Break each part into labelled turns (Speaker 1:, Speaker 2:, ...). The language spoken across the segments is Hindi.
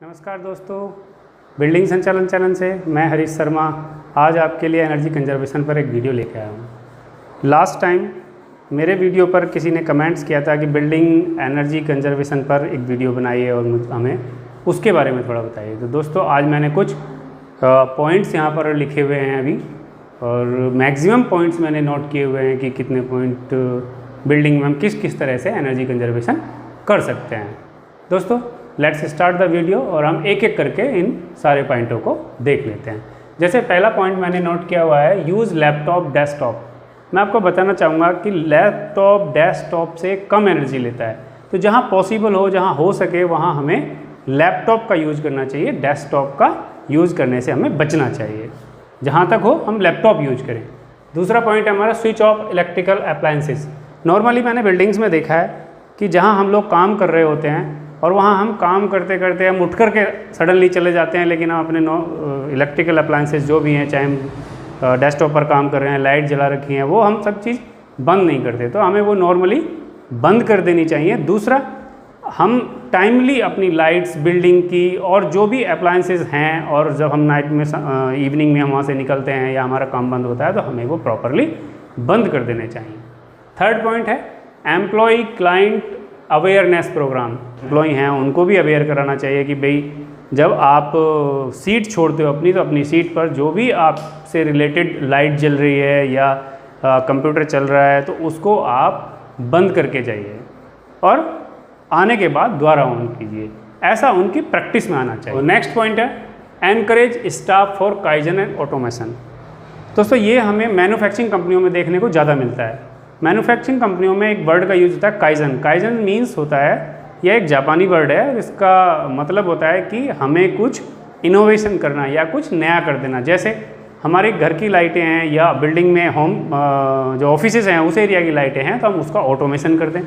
Speaker 1: नमस्कार दोस्तों, बिल्डिंग संचालन चैनल से मैं हरीश शर्मा आज आपके लिए एनर्जी कंजर्वेशन पर एक वीडियो लेकर आया हूँ। लास्ट टाइम मेरे वीडियो पर किसी ने कमेंट्स किया था कि बिल्डिंग एनर्जी कंजर्वेशन पर एक वीडियो बनाइए और हमें उसके बारे में थोड़ा बताइए। तो दोस्तों आज मैंने कुछ पॉइंट्स यहाँ पर लिखे हुए हैं अभी, और मैक्सिमम पॉइंट्स मैंने नोट किए हुए हैं कि कितने पॉइंट बिल्डिंग में हम किस किस तरह से एनर्जी कंजर्वेशन कर सकते हैं। दोस्तों लेट्स स्टार्ट द वीडियो और हम एक एक करके इन सारे पॉइंटों को देख लेते हैं। जैसे पहला पॉइंट मैंने नोट किया हुआ है, यूज़ लैपटॉप डेस्कटॉप। मैं आपको बताना चाहूँगा कि लैपटॉप डेस्कटॉप से कम एनर्जी लेता है, तो जहाँ पॉसिबल हो, जहाँ हो सके वहाँ हमें लैपटॉप का यूज़ करना चाहिए, डेस्कटॉप का यूज़ करने से हमें बचना चाहिए। जहाँ तक हो हम लैपटॉप यूज करें। दूसरा पॉइंट है हमारा switch off electrical appliances. Normally मैंने बिल्डिंग्स में देखा है कि जहाँ हम लोग काम कर रहे होते हैं और वहाँ हम काम करते करते हम उठ कर के सडनली चले जाते हैं, लेकिन हम अपने इलेक्ट्रिकल अप्लायंसेस जो भी हैं, चाहे हम डेस्कटॉप पर काम कर रहे हैं, लाइट जला रखी हैं, वो हम सब चीज़ बंद नहीं करते, तो हमें वो नॉर्मली बंद कर देनी चाहिए। दूसरा, हम टाइमली अपनी लाइट्स, बिल्डिंग की और जो भी अप्लायंसेस हैं, और जब हम नाइट में इवनिंग में हम वहाँ से निकलते हैं या हमारा काम बंद होता है तो हमें वो प्रॉपरली बंद कर देने चाहिए। थर्ड पॉइंट है employ client awareness programme. Employ हैं उनको भी अवेयर कराना चाहिए कि भाई जब आप सीट छोड़ते हो अपनी, तो अपनी सीट पर जो भी आपसे रिलेटेड लाइट जल रही है या कंप्यूटर चल रहा है तो उसको आप बंद करके जाइए और आने के बाद दोबारा ऑन कीजिए। ऐसा उनकी प्रैक्टिस में आना चाहिए। नेक्स्ट पॉइंट है encourage staff for kaizen and automation. दोस्तों ये हमें मैन्युफैक्चरिंग कंपनियों में देखने को ज़्यादा मिलता है। मैन्युफैक्चरिंग कंपनियों में एक वर्ड का यूज होता है काइजन। काइजन मीन्स होता है, यह एक जापानी वर्ड है, इसका मतलब होता है कि हमें कुछ इनोवेशन करना या कुछ नया कर देना। जैसे हमारे घर की लाइटें हैं या बिल्डिंग में होम जो ऑफिसेज हैं उस एरिया की लाइटें हैं, तो हम उसका ऑटोमेशन कर दें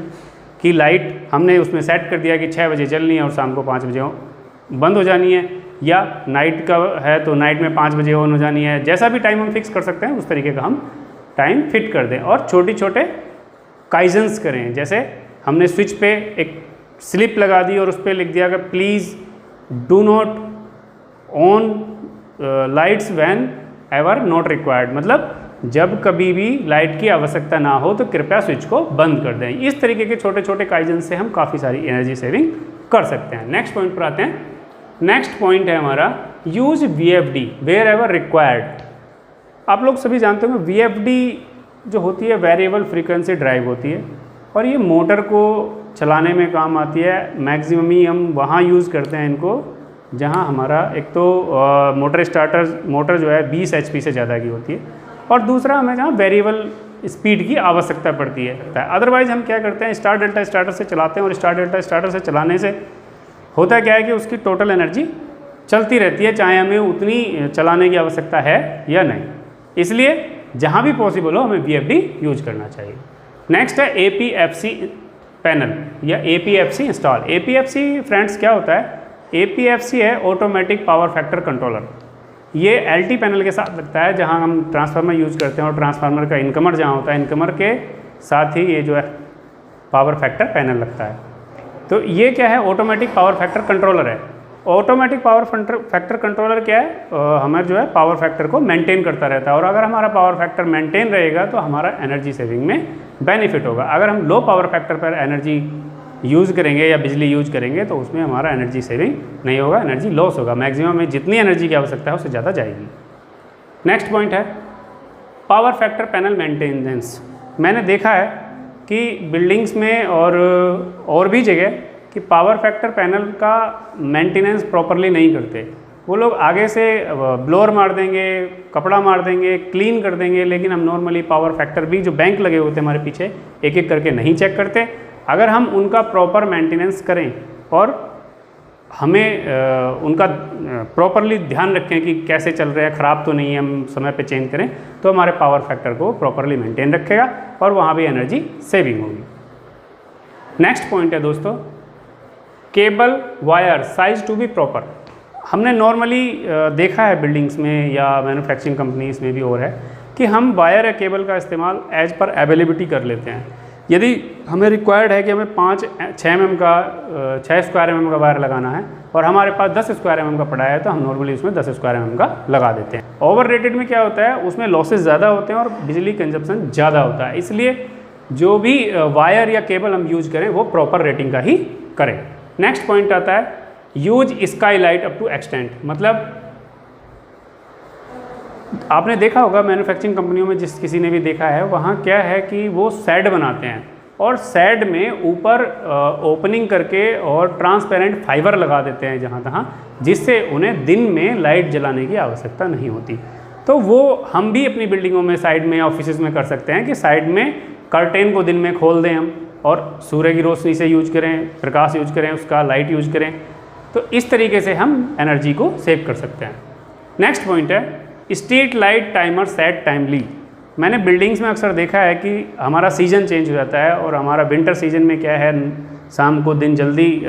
Speaker 1: कि लाइट हमने उसमें सेट कर दिया कि 6 बजे चलनी है और शाम को 5 बजे बंद हो जानी है, या नाइट का है तो नाइट में 5 बजे ऑन हो जानी है। जैसा भी टाइम हम फिक्स कर सकते हैं उस तरीके का हम टाइम फिट कर दें और छोटे छोटे काइजन्स करें। जैसे हमने स्विच पे एक स्लिप लगा दी और उस पर लिख दिया कि please do not on lights when ever not required, मतलब जब कभी भी लाइट की आवश्यकता ना हो तो कृपया स्विच को बंद कर दें। इस तरीके के छोटे छोटे काइजन से हम काफ़ी सारी एनर्जी सेविंग कर सकते हैं। नेक्स्ट पॉइंट पर आते हैं। नेक्स्ट पॉइंट है हमारा use VFD wherever required. आप लोग सभी जानते हो VFD जो होती है वेरिएबल फ्रीक्वेंसी ड्राइव होती है, और ये मोटर को चलाने में काम आती है। मैक्सिमम ही हम वहाँ यूज़ करते हैं इनको जहाँ हमारा एक तो मोटर जो है 20 HP से ज़्यादा की होती है, और दूसरा हमें जहाँ वेरिएबल स्पीड की आवश्यकता पड़ती है। अदरवाइज़ हम क्या करते हैं, स्टार डेल्टा स्टार्टर से चलाते हैं, और स्टार डेल्टा स्टार्टर से चलाने से होता क्या है कि उसकी टोटल एनर्जी चलती रहती है, चाहे हमें उतनी चलाने की आवश्यकता है या नहीं। इसलिए जहाँ भी पॉसिबल हो हमें VFD यूज करना चाहिए। नेक्स्ट है APFC पैनल या APFC इंस्टॉल। APFC फ्रेंड्स क्या होता है, APFC है ऑटोमेटिक पावर फैक्टर कंट्रोलर। ये LT पैनल के साथ लगता है जहाँ हम ट्रांसफार्मर यूज़ करते हैं, और ट्रांसफार्मर का इनकमर जहाँ होता है, इनकमर के साथ ही ये जो है पावर फैक्टर पैनल लगता है। तो ये क्या है, ऑटोमेटिक पावर फैक्टर कंट्रोलर है। ऑटोमेटिक पावर फैक्टर कंट्रोलर क्या है, हमें जो है पावर फैक्टर को मेंटेन करता रहता है, और अगर हमारा पावर फैक्टर मेंटेन रहेगा तो हमारा एनर्जी सेविंग में बेनिफिट होगा। अगर हम लो पावर फैक्टर पर एनर्जी यूज़ करेंगे या बिजली यूज करेंगे तो उसमें हमारा एनर्जी सेविंग नहीं होगा, एनर्जी लॉस होगा। मैक्सिमम में जितनी एनर्जी की आवश्यकता है उससे ज़्यादा जाएगी। नेक्स्ट पॉइंट है पावर फैक्टर पैनल मेंटेनेंस। मैंने देखा है कि बिल्डिंग्स में और भी जगह कि पावर फैक्टर पैनल का मेंटेनेंस प्रॉपरली नहीं करते। वो लोग आगे से ब्लोअर मार देंगे, कपड़ा मार देंगे, क्लीन कर देंगे, लेकिन हम नॉर्मली पावर फैक्टर भी जो बैंक लगे होते हैं हमारे पीछे एक एक करके नहीं चेक करते। अगर हम उनका प्रॉपर मेंटेनेंस करें और हमें उनका प्रॉपरली ध्यान रखें कि कैसे चल रहे हैं, ख़राब तो नहीं है, हम समय पे चेंज करें, तो हमारे पावर फैक्टर को प्रॉपरली मेंटेन रखेगा और वहाँ भी एनर्जी सेविंग होगी। नेक्स्ट पॉइंट है दोस्तों cable wire size to be proper. हमने नॉर्मली देखा है बिल्डिंग्स में या मैन्युफैक्चरिंग कंपनीज में भी और है कि हम वायर या केबल का इस्तेमाल एज पर अवेलेबिलिटी कर लेते हैं। यदि हमें रिक्वायर्ड है कि हमें 6 स्क्वायर mm का वायर लगाना है और हमारे पास 10 स्क्वायर mm का पड़ा है तो हम नॉर्मली उसमें 10 स्क्वायर mm का लगा देते हैं। ओवर रेटेड में क्या होता है, उसमें लॉसेस ज़्यादा होते हैं और बिजली कंजप्शन ज़्यादा होता है, इसलिए जो भी वायर या केबल हम यूज करें वो प्रॉपर रेटिंग का ही करें। नेक्स्ट पॉइंट आता है use skylight up to extent. मतलब आपने देखा होगा मैन्युफैक्चरिंग कंपनियों में, जिस किसी ने भी देखा है, वहाँ क्या है कि वो शेड बनाते हैं और शेड में ऊपर ओपनिंग करके और ट्रांसपेरेंट फाइबर लगा देते हैं जहाँ तहाँ, जिससे उन्हें दिन में लाइट जलाने की आवश्यकता नहीं होती। तो वो हम भी अपनी बिल्डिंगों में साइड में ऑफिसेज में कर सकते हैं कि साइड में कर्टेन को दिन में खोल दें हम और सूर्य की रोशनी से यूज करें, प्रकाश यूज करें, उसका लाइट यूज करें। तो इस तरीके से हम एनर्जी को सेव कर सकते हैं। नेक्स्ट पॉइंट है street light timer set timely. मैंने बिल्डिंग्स में अक्सर देखा है कि हमारा सीज़न चेंज हो जाता है और हमारा विंटर सीजन में क्या है, शाम को दिन जल्दी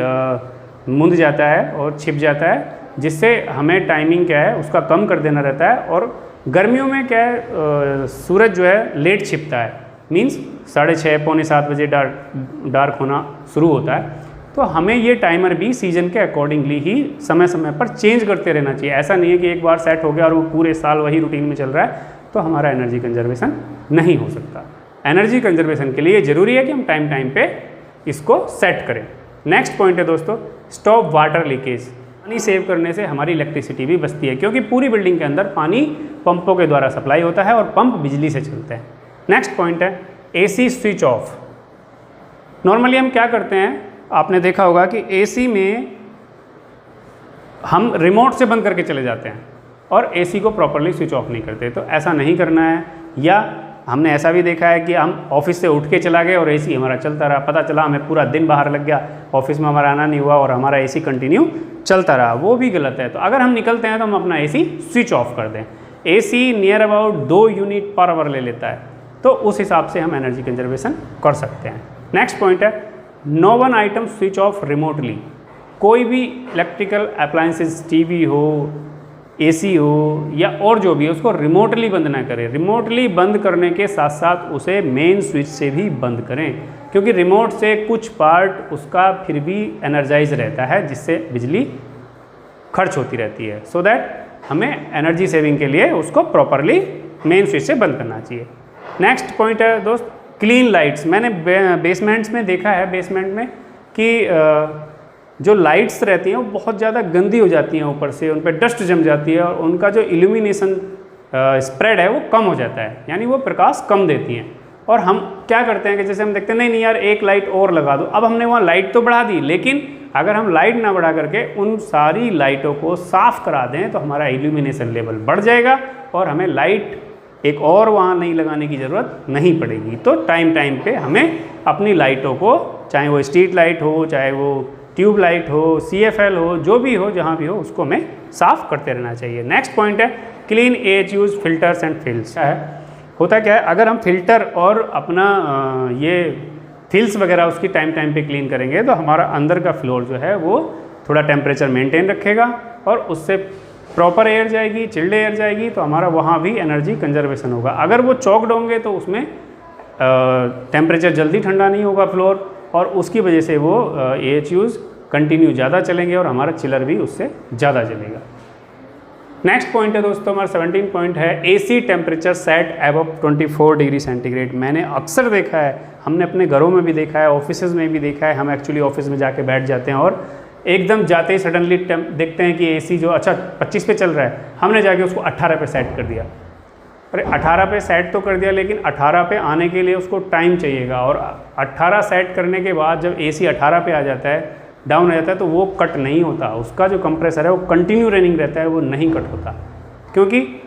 Speaker 1: मुंद जाता है और छिप जाता है, जिससे हमें टाइमिंग क्या है उसका कम कर देना रहता है। और गर्मियों में क्या है सूरज जो है लेट छिपता है, मीन्स 6:30 पौने 7 बजे डार्क होना शुरू होता है। तो हमें ये टाइमर भी सीजन के अकॉर्डिंगली ही समय समय पर चेंज करते रहना चाहिए। ऐसा नहीं है कि एक बार सेट हो गया और वो पूरे साल वही रूटीन में चल रहा है तो हमारा एनर्जी कंजर्वेशन नहीं हो सकता। एनर्जी कंजर्वेशन के लिए ज़रूरी है कि हम टाइम टाइम पे इसको सेट करें। नेक्स्ट पॉइंट है दोस्तों स्टॉप वाटर लीकेज। पानी सेव करने से हमारी इलेक्ट्रिसिटी भी बचती है, क्योंकि पूरी बिल्डिंग के अंदर पानी पंपों के द्वारा सप्लाई होता है और पंप बिजली से चलते हैं। नेक्स्ट पॉइंट है AC स्विच ऑफ। नॉर्मली हम क्या करते हैं, आपने देखा होगा कि AC में हम रिमोट से बंद करके चले जाते हैं और AC को प्रॉपरली स्विच ऑफ नहीं करते। तो ऐसा नहीं करना है। या हमने ऐसा भी देखा है कि हम ऑफिस से उठ के चला गए और AC हमारा चलता रहा, पता चला हमें पूरा दिन बाहर लग गया, ऑफिस में हमारा आना नहीं हुआ और हमारा AC कंटिन्यू चलता रहा, वो भी गलत है। तो अगर हम निकलते हैं तो हम अपना AC स्विच ऑफ कर दें। AC near about 2 unit per hour ले लेता है, तो उस हिसाब से हम एनर्जी कंजर्वेशन कर सकते हैं। नेक्स्ट पॉइंट है no one item switch off remotely. कोई भी इलेक्ट्रिकल अप्लायंसेस, टीवी हो, AC हो या और जो भी है, उसको रिमोटली बंद ना करें। रिमोटली बंद करने के साथ साथ उसे मेन स्विच से भी बंद करें, क्योंकि रिमोट से कुछ पार्ट उसका फिर भी एनर्जाइज रहता है, जिससे बिजली खर्च होती रहती है। सो दैट हमें एनर्जी सेविंग के लिए उसको प्रॉपरली मेन स्विच से बंद करना चाहिए। नेक्स्ट पॉइंट है दोस्त क्लीन लाइट्स। मैंने बेसमेंट्स में देखा है, बेसमेंट में कि जो लाइट्स रहती हैं वो बहुत ज़्यादा गंदी हो जाती हैं, ऊपर से उन पर डस्ट जम जाती है और उनका जो इल्यूमिनेशन स्प्रेड है वो कम हो जाता है, यानी वो प्रकाश कम देती हैं। और हम क्या करते हैं कि जैसे हम देखते हैं नहीं यार एक लाइट और लगा दो, अब हमने वहाँ लाइट तो बढ़ा दी, लेकिन अगर हम लाइट ना बढ़ा करके उन सारी लाइटों को साफ़ करा दें तो हमारा इल्यूमिनेशन लेवल बढ़ जाएगा और हमें लाइट एक और वहाँ नहीं लगाने की ज़रूरत नहीं पड़ेगी। तो टाइम टाइम पे हमें अपनी लाइटों को, चाहे वो स्ट्रीट लाइट हो, चाहे वो ट्यूब लाइट हो, CFL हो, जो भी हो, जहाँ भी हो, उसको हमें साफ़ करते रहना चाहिए। नेक्स्ट पॉइंट है clean as use filters and fills. होता क्या है, अगर हम फिल्टर और अपना ये फिल्स वगैरह उसकी टाइम टाइम पे क्लीन करेंगे तो हमारा अंदर का फ्लोर जो है वो थोड़ा टेम्परेचर मेंटेन रखेगा और उससे प्रॉपर एयर जाएगी, चिल्ड एयर जाएगी, तो हमारा वहाँ भी एनर्जी कंजर्वेशन होगा। अगर वो चॉक्ड होंगे तो उसमें टेम्परेचर जल्दी ठंडा नहीं होगा फ्लोर, और उसकी वजह से वो AHUs कंटिन्यू ज़्यादा चलेंगे और हमारा चिलर भी उससे ज़्यादा चलेगा। नेक्स्ट पॉइंट है दोस्तों हमारा 17 पॉइंट है AC temperature set above 24 degree centigrade. मैंने अक्सर देखा है, हमने अपने घरों में भी देखा है, ऑफिसेज़ में भी देखा है। हम एक्चुअली ऑफिस में जाके बैठ जाते हैं और एकदम जाते ही सडनली देखते हैं कि AC जो अच्छा 25 पे चल रहा है, हमने जाके उसको 18 पे सेट कर दिया। अरे 18 पे सेट तो कर दिया, लेकिन 18 पे आने के लिए उसको टाइम चाहिएगा, और 18 सेट करने के बाद जब AC 18 पे आ जाता है, डाउन हो जाता है, तो वो कट नहीं होता। उसका जो कंप्रेसर है वो कंटिन्यू रनिंग रहता है, वो नहीं कट होता, क्योंकि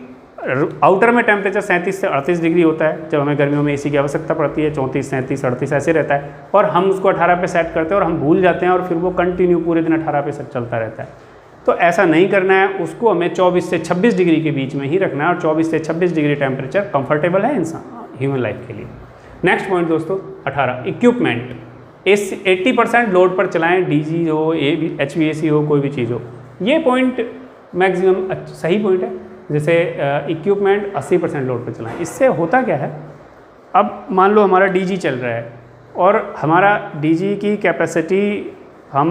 Speaker 1: आउटर में टेम्परेचर 37 से 38 डिग्री होता है। जब हमें गर्मियों में AC की आवश्यकता पड़ती है 34, 37, 38 ऐसे रहता है, और हम उसको 18 पे सेट करते हैं और हम भूल जाते हैं और फिर वो कंटिन्यू पूरे दिन 18 पे चलता रहता है। तो ऐसा नहीं करना है, उसको हमें 24 से 26 डिग्री के बीच में ही रखना है, और 24 से 26 डिग्री टेम्परेचर कंफर्टेबल है इंसान ह्यूमन लाइफ के लिए। नेक्स्ट पॉइंट दोस्तों 18 इक्विपमेंट। 80% लोड पर चलाएं, DG हो, HVAC हो, कोई भी चीज़ हो। ये पॉइंट मैक्सिमम सही पॉइंट है। जैसे इक्विपमेंट 80% लोड पर चलाएं। इससे होता क्या है, अब मान लो हमारा DG चल रहा है और हमारा डीजी की कैपेसिटी हम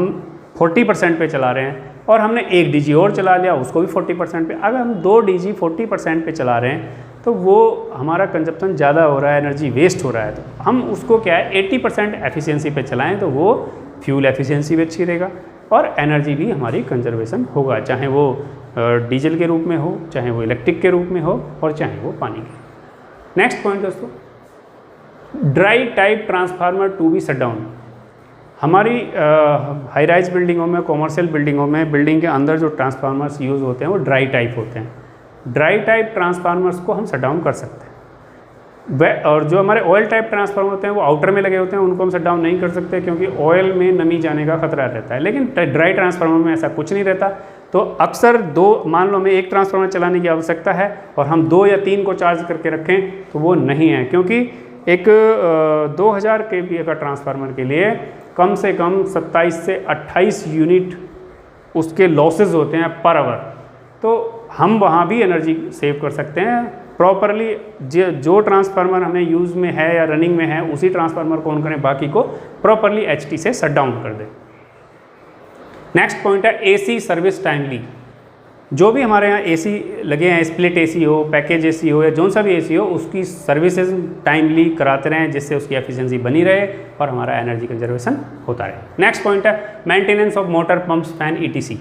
Speaker 1: 40% पे चला रहे हैं और हमने एक डीजी और चला लिया उसको भी 40% पे, अगर हम 2 डीजी 40% पे चला रहे हैं तो वो हमारा कंजप्शन ज़्यादा हो रहा है, एनर्जी वेस्ट हो रहा है। तो हम उसको क्या है 80% एफिशिएंसी पे चलाएं तो वो फ्यूल एफिशिएंसी भी अच्छी रहेगा और एनर्जी भी हमारी कंजर्वेशन होगा, चाहे वो डीजल के रूप में हो, चाहे वो इलेक्ट्रिक के रूप में हो और चाहे वो पानी के। नेक्स्ट पॉइंट दोस्तों, dry type transformer to be shut down. हमारी हाई राइज बिल्डिंगों में, कॉमर्शियल बिल्डिंगों में, बिल्डिंग के अंदर जो ट्रांसफार्मर्स यूज़ होते हैं वो ड्राई टाइप होते हैं। ड्राई टाइप ट्रांसफार्मर्स को हम शट डाउन कर सकते हैं। और जो हमारे ऑयल टाइप ट्रांसफार्मर होते हैं वो आउटर में लगे होते हैं, उनको हम शट डाउन नहीं कर सकते क्योंकि ऑयल में नमी जाने का खतरा रहता है। लेकिन ड्राई ट्रांसफार्मर में ऐसा कुछ नहीं रहता। तो अक्सर मान लो हमें एक ट्रांसफार्मर चलाने की आवश्यकता है और हम 2 या 3 को चार्ज करके रखें तो वो नहीं है, क्योंकि एक 2000 kVA का ट्रांसफार्मर के लिए कम से कम 27 से 28 यूनिट उसके लॉसेज होते हैं पर आवर। तो हम वहाँ भी एनर्जी सेव कर सकते हैं प्रॉपरली। जो ट्रांसफार्मर हमें यूज़ में है या रनिंग में है उसी ट्रांसफार्मर को ऑन करें, बाकी को प्रॉपरली एचटी से शट डाउन कर दें। नेक्स्ट पॉइंट है एसी सर्विस टाइमली। जो भी हमारे यहाँ एसी लगे हैं, स्प्लिट एसी हो, पैकेज एसी हो या जौन सा भी एसी हो, उसकी सर्विसेज टाइमली कराते रहें जिससे उसकी एफिशिएंसी बनी रहे और हमारा एनर्जी कंजर्वेशन होता रहे। नेक्स्ट पॉइंट है maintenance of motor pumps fan etc.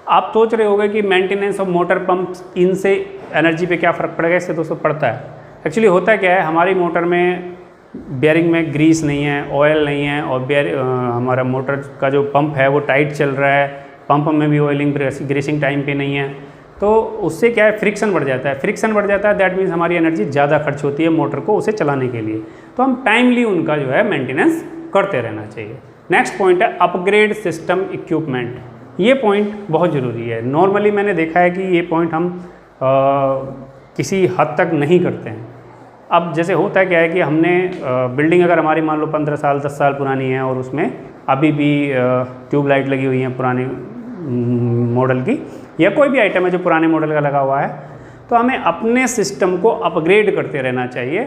Speaker 1: आप सोच रहे होंगे कि मेंटेनेंस ऑफ मोटर पंप्स, इनसे एनर्जी पे क्या फ़र्क पड़ेगा? इससे दोस्तों पड़ता है। एक्चुअली होता क्या है, हमारी मोटर में बेयरिंग में ग्रीस नहीं है, ऑयल नहीं है और हमारा मोटर का जो पंप है वो टाइट चल रहा है, पंप में भी ऑयलिंग ग्रीसिंग टाइम पे नहीं है, तो उससे क्या है फ्रिक्शन बढ़ जाता है। फ्रिक्शन बढ़ जाता है दैट मीन्स हमारी एनर्जी ज़्यादा खर्च होती है मोटर को उसे चलाने के लिए। तो हम टाइमली उनका जो है मेंटेनेंस करते रहना चाहिए। नेक्स्ट पॉइंट है अपग्रेड सिस्टम इक्विपमेंट। ये पॉइंट बहुत ज़रूरी है। नॉर्मली मैंने देखा है कि ये पॉइंट हम किसी हद तक नहीं करते हैं। अब जैसे होता क्या है कि हमने बिल्डिंग अगर हमारी मान लो 15 साल 10 साल पुरानी है और उसमें अभी भी ट्यूबलाइट लगी हुई है पुराने मॉडल की, या कोई भी आइटम है जो पुराने मॉडल का लगा हुआ है, तो हमें अपने सिस्टम को अपग्रेड करते रहना चाहिए।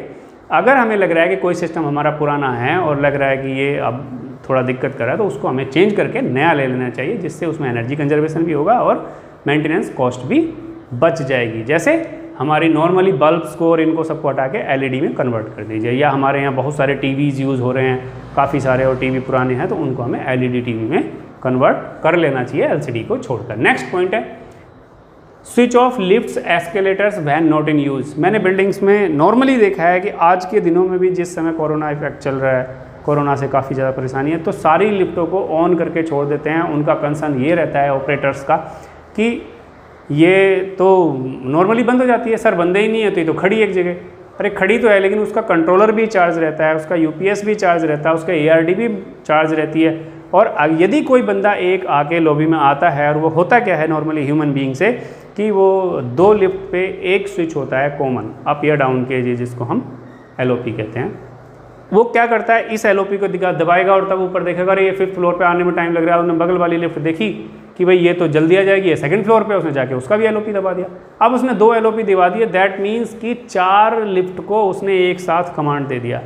Speaker 1: अगर हमें लग रहा है कि कोई सिस्टम हमारा पुराना है और लग रहा है कि ये अब थोड़ा दिक्कत कर रहा है, तो उसको हमें चेंज करके नया ले लेना चाहिए, जिससे उसमें एनर्जी कंजर्वेशन भी होगा और मेंटेनेंस कॉस्ट भी बच जाएगी। जैसे हमारी नॉर्मली बल्ब्स को और इनको सबको हटा के एलईडी में कन्वर्ट कर दीजिए, या हमारे यहाँ बहुत सारे टीवीज़ यूज़ हो रहे हैं काफ़ी सारे और टीवी पुराने हैं तो उनको हमें एलईडी टीवी में कन्वर्ट कर लेना चाहिए एलसीडी को छोड़कर। नेक्स्ट पॉइंट है switch off lifts escalators when not in use. मैंने बिल्डिंग्स में नॉर्मली देखा है कि आज के दिनों में भी जिस समय कोरोना इफेक्ट चल रहा है, कोरोना से काफ़ी ज़्यादा परेशानी है, तो सारी लिफ्टों को ऑन करके छोड़ देते हैं। उनका कंसर्न ये रहता है ऑपरेटर्स का कि ये तो नॉर्मली बंद हो जाती है, सर बंदे ही नहीं है तो ये तो खड़ी एक जगह। अरे खड़ी तो है लेकिन उसका कंट्रोलर भी चार्ज रहता है, उसका यूपीएस भी चार्ज रहता है, उसका एआरडी भी चार्ज रहती है। और यदि कोई बंदा एक आके लॉबी में आता है, और वो होता क्या है नॉर्मली ह्यूमन बीइंग से कि वो 2 लिफ्ट पे एक स्विच होता है कॉमन, अप या डाउन के, जिसको हम एलओपी कहते हैं। वो क्या करता है, इस एलओपी को दबाएगा और तब ऊपर देखेगा अरे ये 5th फ्लोर पे आने में टाइम लग रहा है। उसने बगल वाली लिफ्ट देखी कि भाई ये तो जल्दी आ जाएगी, ये 2nd फ्लोर पे, उसने जाके उसका भी एलओपी दबा दिया। अब उसने 2 एलओपी दबा दिए, दैट मीन्स कि 4 लिफ्ट को उसने एक साथ कमांड दे दिया।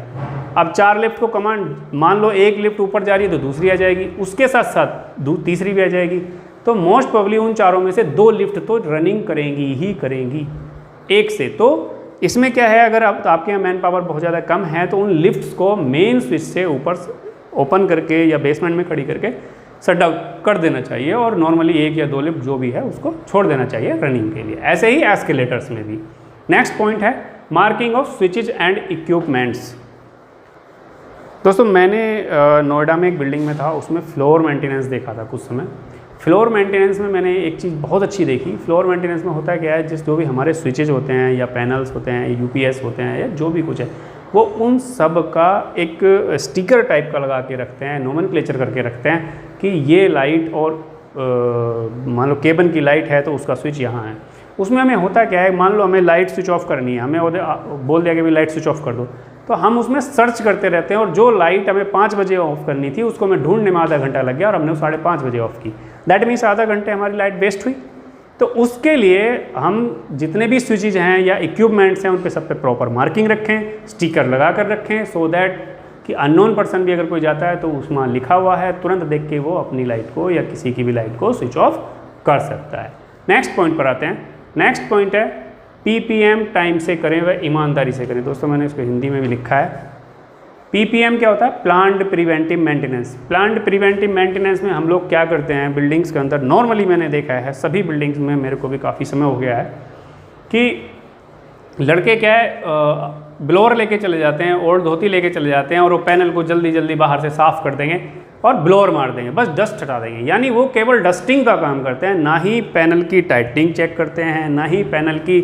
Speaker 1: अब 4 लिफ्ट को कमांड, मान लो एक लिफ्ट ऊपर जा रही है तो दूसरी आ जाएगी, उसके साथ साथ तीसरी भी आ जाएगी। तो मोस्ट प्रोबेबली उन चारों में से 2 लिफ्ट तो रनिंग करेंगी ही करेंगी एक से। तो इसमें क्या है, अगर आपके यहाँ मैन पावर बहुत ज़्यादा कम है तो उन लिफ्ट्स को मेन स्विच से ऊपर ओपन करके या बेसमेंट में खड़ी करके शट डाउन कर देना चाहिए, और नॉर्मली 1 या 2 लिफ्ट जो भी है उसको छोड़ देना चाहिए रनिंग के लिए। ऐसे ही एस्केलेटर्स में भी। नेक्स्ट पॉइंट है marking of switches and equipments. दोस्तों मैंने नोएडा में एक बिल्डिंग में था, उसमें फ्लोर मेंटेनेंस देखा था कुछ समय। फ्लोर मेंटेनेंस में मैंने एक चीज़ बहुत अच्छी देखी। फ्लोर मेंटेनेंस में होता क्या है, जो भी हमारे स्विचेज होते हैं या पैनल्स होते हैं, यूपीएस होते हैं या जो भी कुछ है, वो उन सब का एक स्टिकर टाइप का लगा के रखते हैं, नोमेनक्लेचर करके रखते हैं कि ये लाइट और मान लो केबन की लाइट है तो उसका स्विच यहाँ है। उसमें हमें होता क्या है, मान लो हमें लाइट स्विच ऑफ करनी है, हमें बोल दिया कि भाई लाइट स्विच ऑफ कर दो, तो हम उसमें सर्च करते रहते हैं, और जो लाइट हमें 5 बजे ऑफ करनी थी उसको हमें ढूंढने में आधा घंटा लग गया और हमने 5:30 बजे ऑफ की। दैट मीन्स आधा घंटे हमारी लाइट वेस्ट हुई। तो उसके लिए हम जितने भी स्विचेज हैं या इक्विपमेंट्स हैं उन पे सब पे प्रॉपर मार्किंग रखें, स्टिकर लगा कर रखें, सो दैट कि अननोन पर्सन भी अगर कोई जाता है तो उसमें लिखा हुआ है, तुरंत देख के वो अपनी लाइट को या किसी की भी लाइट को स्विच ऑफ कर सकता है। नेक्स्ट पॉइंट पर आते हैं। नेक्स्ट पॉइंट है PPM टाइम से करें व ईमानदारी से करें। दोस्तों मैंने इसको हिंदी में भी लिखा है। PPM क्या होता है? Planned preventive maintenance. Planned preventive maintenance में हम लोग क्या करते हैं बिल्डिंग्स के अंदर, नॉर्मली मैंने देखा है सभी बिल्डिंग्स में, मेरे को भी काफ़ी समय हो गया है कि लड़के क्या है ब्लोअर लेके चले जाते हैं, ओल्ड धोती लेके चले जाते हैं और वो पैनल को जल्दी जल्दी बाहर से साफ़ कर देंगे और ब्लोअर मार देंगे, बस डस्ट हटा देंगे। यानी वो केवल डस्टिंग का काम करते हैं, ना ही पैनल की टाइटनिंग चेक करते हैं, ना ही पैनल की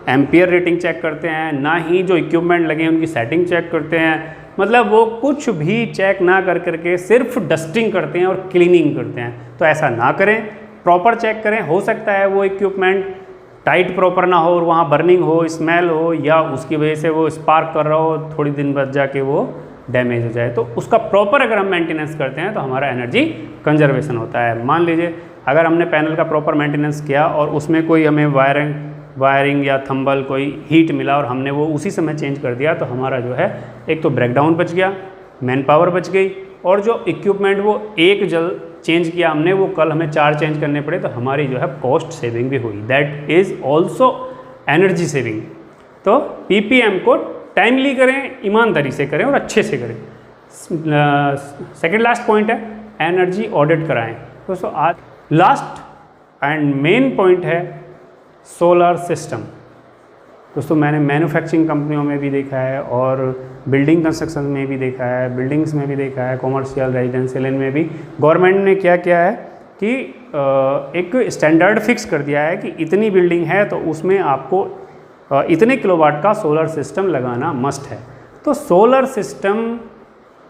Speaker 1: एम्पियर रेटिंग चेक करते हैं, ना ही जो इक्विपमेंट लगे हैं उनकी सेटिंग चेक करते हैं। मतलब वो कुछ भी चेक ना कर करके सिर्फ डस्टिंग करते हैं और क्लीनिंग करते हैं। तो ऐसा ना करें, प्रॉपर चेक करें। हो सकता है वो इक्विपमेंट टाइट प्रॉपर ना हो और वहाँ बर्निंग हो, स्मेल हो, या उसकी वजह से वो स्पार्क कर रहा हो, थोड़ी दिन बाद जाके वो डैमेज हो जाए। तो उसका प्रॉपर अगर हम मेंटेनेंस करते हैं तो हमारा एनर्जी कंजर्वेशन होता है। मान लीजिए अगर हमने पैनल का प्रॉपर मेंटेनेंस किया और उसमें कोई हमें वायरिंग या थंबल कोई हीट मिला और हमने वो उसी समय चेंज कर दिया, तो हमारा जो है एक तो ब्रेकडाउन बच गया, मैन पावर बच गई, और जो इक्विपमेंट वो एक जल चेंज किया हमने, वो कल हमें 4 चेंज करने पड़े, तो हमारी जो है कॉस्ट सेविंग भी हुई। That is also energy saving. तो PPM को टाइमली करें, ईमानदारी से करें और अच्छे से करें। सेकेंड लास्ट पॉइंट है एनर्जी ऑडिट कराएं। दोस्तों आज लास्ट एंड मेन पॉइंट है सोलर सिस्टम। दोस्तों मैंने मैन्युफैक्चरिंग कंपनियों में भी देखा है और बिल्डिंग कंस्ट्रक्शन में भी देखा है, बिल्डिंग्स में भी देखा है, कॉमर्शियल रेजिडेंशियल में भी गवर्नमेंट ने क्या किया है कि एक स्टैंडर्ड फिक्स कर दिया है कि इतनी बिल्डिंग है तो उसमें आपको इतने किलोवाट का सोलर सिस्टम लगाना मस्ट है। तो सोलर सिस्टम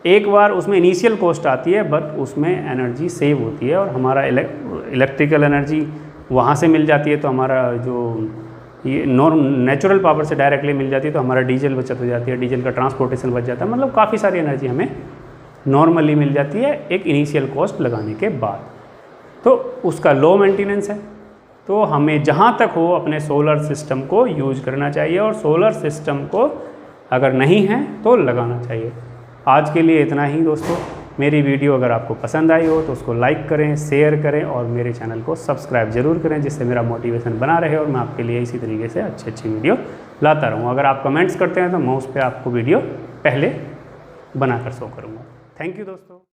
Speaker 1: एक बार उसमें इनिशियल कॉस्ट आती है, बट उसमें एनर्जी सेव होती है और हमारा इलेक्ट्रिकल एनर्जी वहाँ से मिल जाती है, तो हमारा जो ये नेचुरल पावर से डायरेक्टली मिल जाती है, तो हमारा डीजल बचत हो जाती है, डीजल का ट्रांसपोर्टेशन बच जाता है। मतलब काफ़ी सारी एनर्जी हमें नॉर्मली मिल जाती है एक इनिशियल कॉस्ट लगाने के बाद। तो उसका लो मेंटेनेंस है, तो हमें जहाँ तक हो अपने सोलर सिस्टम को यूज करना चाहिए और सोलर सिस्टम को अगर नहीं है तो लगाना चाहिए। आज के लिए इतना ही दोस्तों। मेरी वीडियो अगर आपको पसंद आई हो तो उसको लाइक करें, शेयर करें और मेरे चैनल को सब्सक्राइब जरूर करें, जिससे मेरा मोटिवेशन बना रहे और मैं आपके लिए इसी तरीके से अच्छी वीडियो लाता रहूँ। अगर आप कमेंट्स करते हैं तो मैं उस पर आपको वीडियो पहले बनाकर शो करूँगा। थैंक यू दोस्तों।